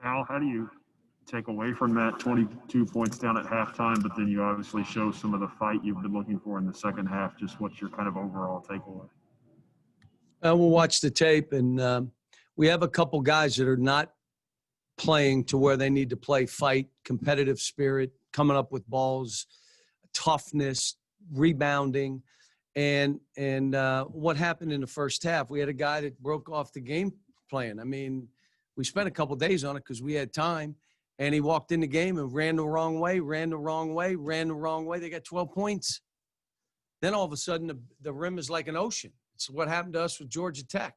Al, how do you take away from that 22 points down at halftime, but then you obviously show some of the fight you've been looking for in the second half? Just what's your kind of overall takeaway? We'll watch the tape, and we have a couple guys that are not playing to where they need to play, fight, competitive spirit, coming up with balls, toughness, rebounding. And what happened in the first half, we had a guy that broke off the game plan. I mean, we spent a couple days on it because we had time, and he walked in the game and ran the wrong way. They got 12 points. Then all of a sudden, the rim is like an ocean. It's what happened to us with Georgia Tech.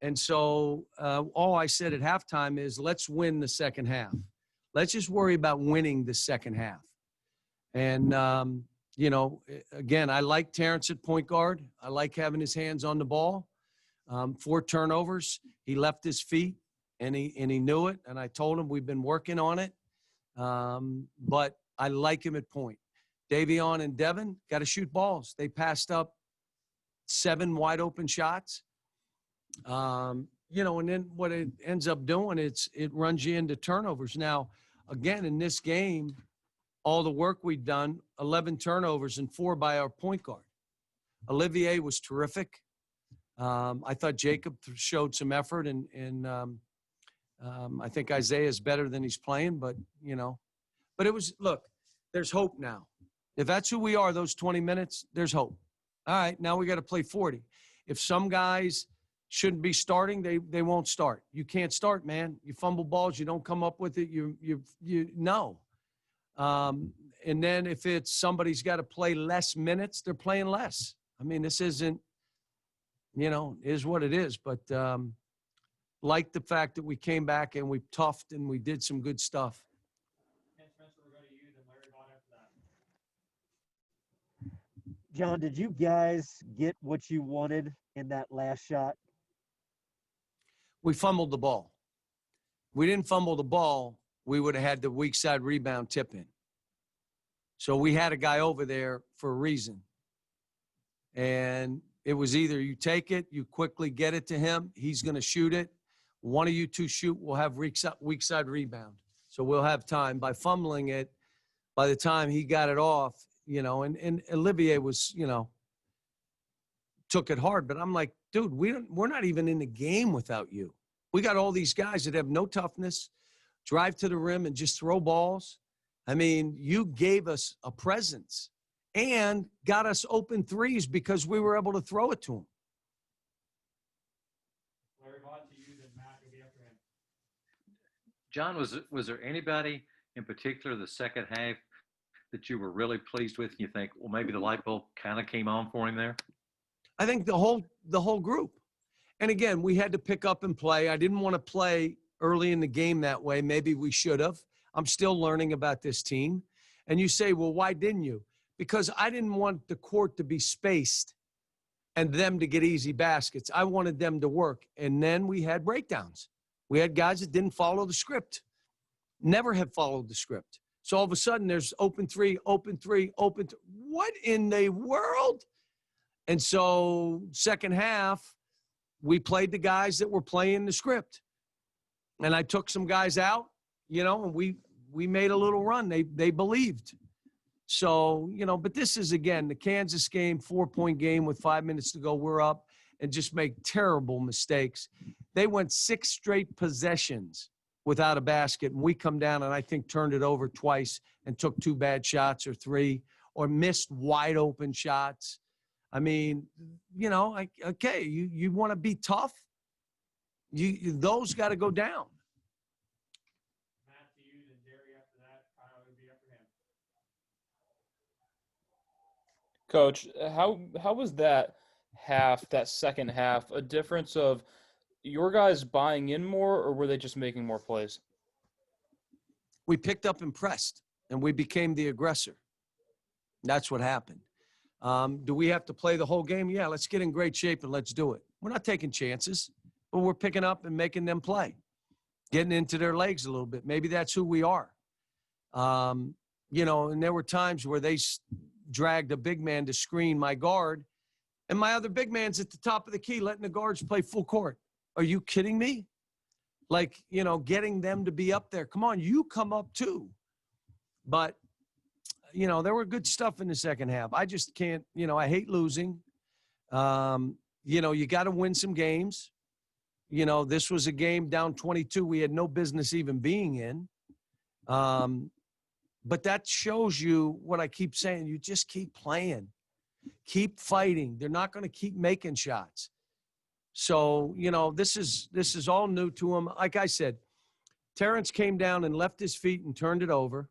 And so all I said at halftime is, let's win the second half. Let's just worry about winning the second half. And, again, I like Terrence at point guard. I like having his hands on the ball. 4 turnovers. He left his feet, and he knew it. And I told him we've been working on it. But I like him at point. Davion and Devin got to shoot balls. They passed up 7 wide open shots. And then what it ends up doing, it runs you into turnovers. Now, again, in this game, all the work we've done, 11 turnovers and 4 by our point guard. Olivier was terrific. I thought Jacob showed some effort, and I think Isaiah is better than he's playing, but it was, look, there's hope now. If that's who we are, those 20 minutes, there's hope. All right, now we got to play 40. If some guys shouldn't be starting, they won't start. You can't start, man. You fumble balls, you don't come up with it, you no. And then if it's somebody's got to play less minutes, they're playing less. I mean, this isn't, is what it is. But like the fact that we came back and we toughed and we did some good stuff. John, did you guys get what you wanted in that last shot? We fumbled the ball. We didn't fumble the ball, we would have had the weak side rebound tip in. So we had a guy over there for a reason. And it was either you take it, you quickly get it to him, he's going to shoot it. One of you two shoot, we'll have weak side rebound. So we'll have time. By fumbling it, by the time he got it off, and Olivier was, took it hard. But I'm like, dude, we're not even in the game without you. We got all these guys that have no toughness, drive to the rim and just throw balls. I mean, you gave us a presence and got us open threes because we were able to throw it to them. John, was there anybody in particular the second half that you were really pleased with and you think, well, maybe the light bulb kind of came on for him there? I think the whole group. And again, we had to pick up and play. I didn't want to play early in the game that way. Maybe we should have. I'm still learning about this team. And you say, well, why didn't you? Because I didn't want the court to be spaced and them to get easy baskets. I wanted them to work. And then we had breakdowns. We had guys that didn't follow the script, never have followed the script. So all of a sudden there's open three. What in the world? And so second half, we played the guys that were playing the script. And I took some guys out, and we made a little run. They believed. So, but this is, again, the Kansas game, 4-point game with 5 minutes to go. We're up and just make terrible mistakes. They went 6 straight possessions without a basket, and we come down and I think turned it over twice and took 2 bad shots or 3 or missed wide open shots. I mean, okay, you want to be tough? Those got to go down. Matt, to you, then Jerry after that. Kyle would be after him. Coach, how was that second half, a difference of your guys buying in more, or were they just making more plays? We picked up and pressed, and we became the aggressor. That's what happened. Do we have to play the whole game? Yeah, let's get in great shape and let's do it. We're not taking chances, but we're picking up and making them play, getting into their legs a little bit. Maybe that's who we are. And there were times where they dragged a big man to screen my guard, and my other big man's at the top of the key letting the guards play full court. Are you kidding me? Like, you know, getting them to be up there. Come on, you come up too. But, you know, there were good stuff in the second half. I just can't, you know, I hate losing. You know, you got to win some games. You know, this was a game down 22 we had no business even being in. But that shows you what I keep saying. You just keep playing. Keep fighting. They're not going to keep making shots. So, you know, this is all new to him. Like I said, Terrence came down and left his feet and turned it over.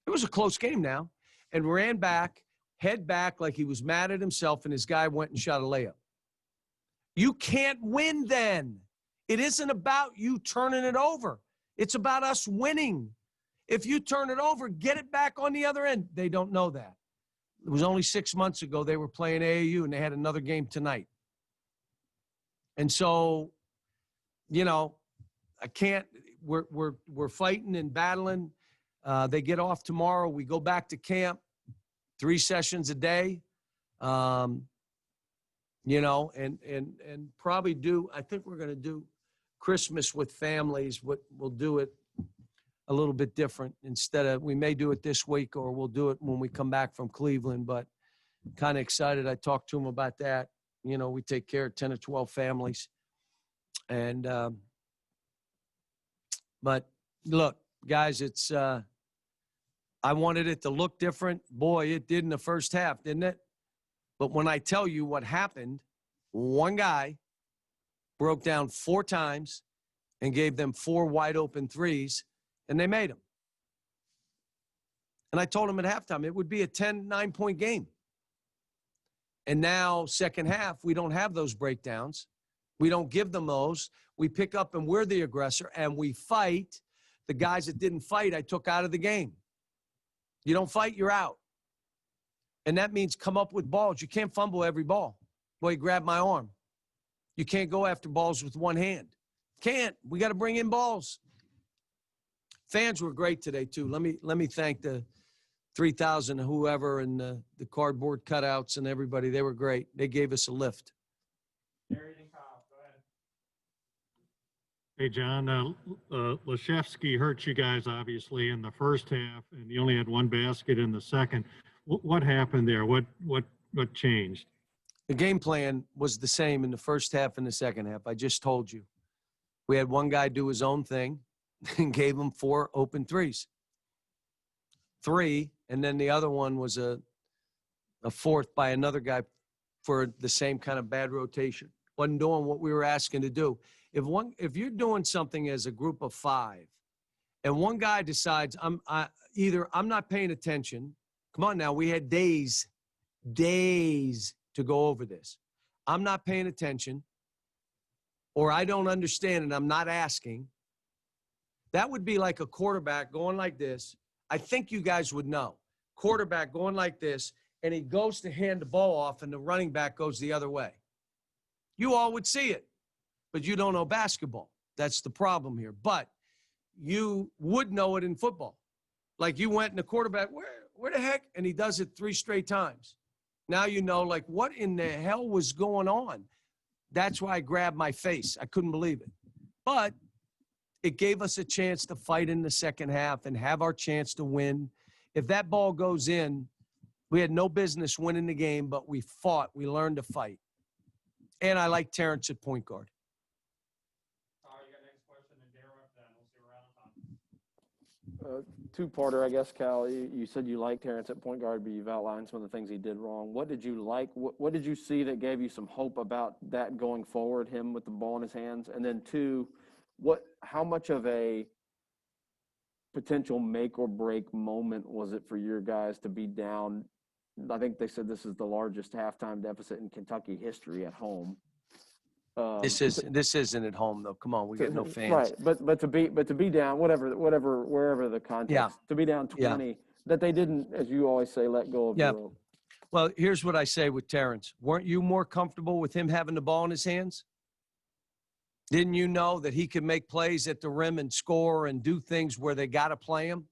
It was a close game now, and ran back, head back like he was mad at himself, and his guy went and shot a layup. You can't win then. It isn't about you turning it over. It's about us winning. If you turn it over, get it back on the other end. They don't know that. It was only 6 months ago they were playing AAU, and they had another game tonight. And so, you know, I can't. We're fighting and battling. They get off tomorrow. We go back to camp, 3 sessions a day. You know, and probably do. I think we're going to do Christmas with families. We'll do it a little bit different. Instead of, we may do it this week, or we'll do it when we come back from Cleveland. But kind of excited. I talked to him about that. You know, we take care of 10 or 12 families. And, but look, guys, it's, I wanted it to look different. Boy, it did in the first half, didn't it? But when I tell you what happened, one guy broke down 4 times and gave them 4 wide open threes, and they made them. And I told him at halftime it would be a 9-point game. And now, second half, we don't have those breakdowns. We don't give them those. We pick up and we're the aggressor, and we fight. The guys that didn't fight, I took out of the game. You don't fight, you're out. And that means come up with balls. You can't fumble every ball. Boy, you grabbed my arm. You can't go after balls with one hand. Can't. We got to bring in balls. Fans were great today, too. Let me thank the 3,000 whoever and the cardboard cutouts and everybody. They were great. They gave us a lift. Jared and Kyle, go ahead. Hey, John, Leshevsky hurt you guys, obviously, in the first half, and you only had 1 basket in the second. What happened there? What changed? The game plan was the same in the first half and the second half. I just told you. We had one guy do his own thing and gave him 4 open threes. 3, and then the other one was a 4th by another guy for the same kind of bad rotation. Wasn't doing what we were asking to do. If you're doing something as a group of 5, and one guy decides either I'm not paying attention. Come on now, we had days to go over this. I'm not paying attention, or I don't understand and I'm not asking. That would be like a quarterback going like this. I think you guys would know. Quarterback going like this, and he goes to hand the ball off, and the running back goes the other way. You all would see it, but you don't know basketball. That's the problem here. But you would know it in football. Like you went and the quarterback, where the heck? And he does it 3 straight times. Now you know, like, what in the hell was going on? That's why I grabbed my face. I couldn't believe it. But it gave us a chance to fight in the second half and have our chance to win. If that ball goes in, we had no business winning the game, but we fought. We learned to fight. And I like Terrence at point guard. Kyle, you got next question, and Darryl after that, and we'll see around time. 2-parter, I guess, Cal. You said you liked Terrence at point guard, but you've outlined some of the things he did wrong. What did you like? What did you see that gave you some hope about that going forward, him with the ball in his hands? And then 2, how much of a potential make or break moment was it for your guys to be down? I think they said this is the largest halftime deficit in Kentucky history at home. This isn't at home though. Come on, we got no fans. Right, but to be down, wherever the context, to be down 20, that they didn't, as you always say, let go of the rope. Well, here's what I say with Terrence. Weren't you more comfortable with him having the ball in his hands? Didn't you know that he could make plays at the rim and score and do things where they got to play him?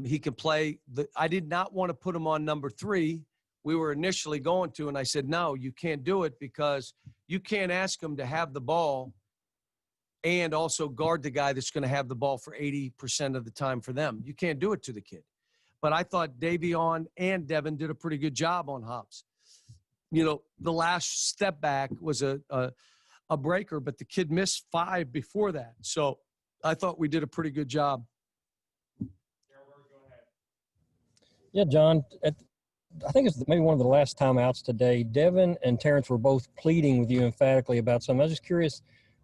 He could play. I did not want to put him on number 3. We were initially going to, and I said, no, you can't do it because You can't ask them to have the ball and also guard the guy that's going to have the ball for 80% of the time for them. You can't do it to the kid. But I thought Davion and Devin did a pretty good job on Hobbs. You know, the last step back was a breaker, but the kid missed 5 before that. So I thought we did a pretty good job. Yeah, John, I think it's maybe one of the last timeouts today. Devin and Terrence were both pleading with you emphatically about something. I was just curious,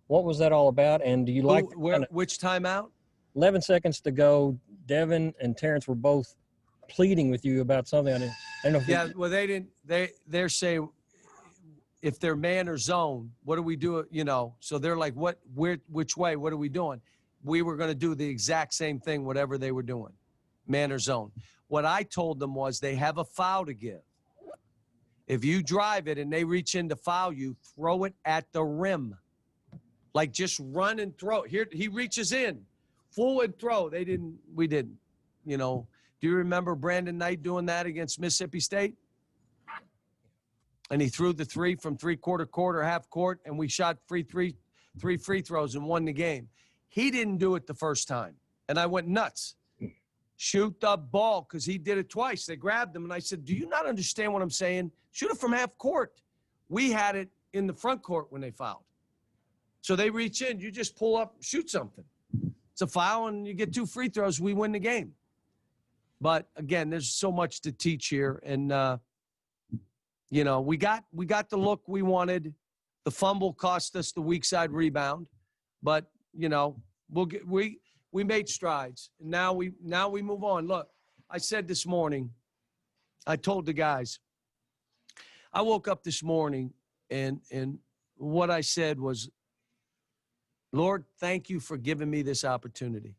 what was that all about? And do you like Which timeout? 11 seconds to go? Devin and Terrence were both pleading with you about something. I don't know if Yeah, well, they didn't. They're saying if they're man or zone, what do we do? You know, so they're like, which way? What are we doing? We were going to do the exact same thing, whatever they were doing, man or zone. What I told them was they have a foul to give. If you drive it and they reach in to foul you, throw it at the rim. Like just run and throw. Here, he reaches in, full and throw. We didn't, you know. Do you remember Brandon Knight doing that against Mississippi State? And he threw the 3 from 3/4 court or half court, and we shot three free throws and won the game. He didn't do it the first time, and I went nuts. Shoot the ball, because he did it twice. They grabbed him, and I said, do you not understand what I'm saying? Shoot it from half court. We had it in the front court when they fouled. So they reach in, you just pull up, shoot something. It's a foul, and you get 2 free throws, we win the game. But again, there's so much to teach here, and you know, we got the look we wanted. The fumble cost us the weak side rebound, but you know, we made strides, and now we move on. Look, I said this morning, I told the guys, I woke up this morning, and what I said was, Lord, thank you for giving me this opportunity.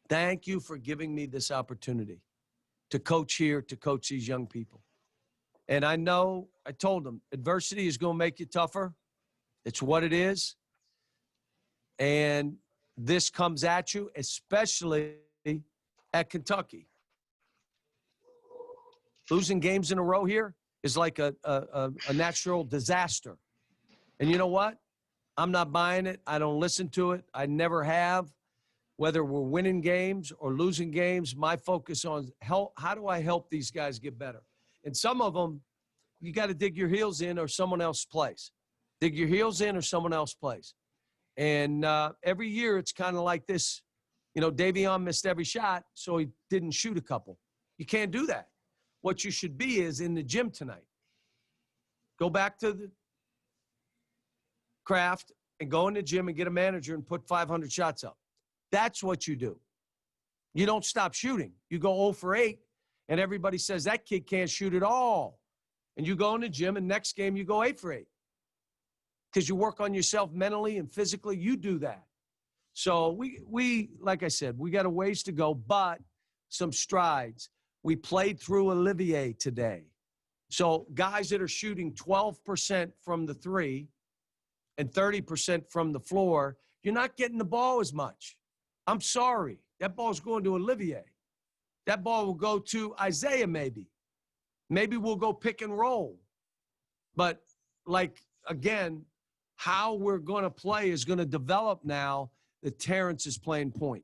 Thank you for giving me this opportunity to coach here, to coach these young people. And I know, I told them, adversity is going to make you tougher. It's what it is. And this comes at you, especially at Kentucky. Losing games in a row here is like a natural disaster. And you know what? I'm not buying it. I don't listen to it. I never have. Whether we're winning games or losing games, my focus on how do I help these guys get better? And some of them, you got to dig your heels in or someone else plays. Dig your heels in or someone else plays. And every year it's kind of like this. You know, Davion missed every shot, so he didn't shoot a couple. You can't do that. What you should be is in the gym tonight. Go back to the craft and go in the gym and get a manager and put 500 shots up. That's what you do. You don't stop shooting. You go 0 for 8, and everybody says that kid can't shoot at all. And you go in the gym, and next game you go 8 for 8. Because you work on yourself mentally and physically, you do that. So we like I said, we got a ways to go, but some strides. We played through Olivier today. So guys that are shooting 12% from the 3 and 30% from the floor, you're not getting the ball as much. I'm sorry. That ball's going to Olivier. That ball will go to Isaiah maybe. Maybe we'll go pick and roll. But, like, again, how we're going to play is going to develop now that Terrence is playing point.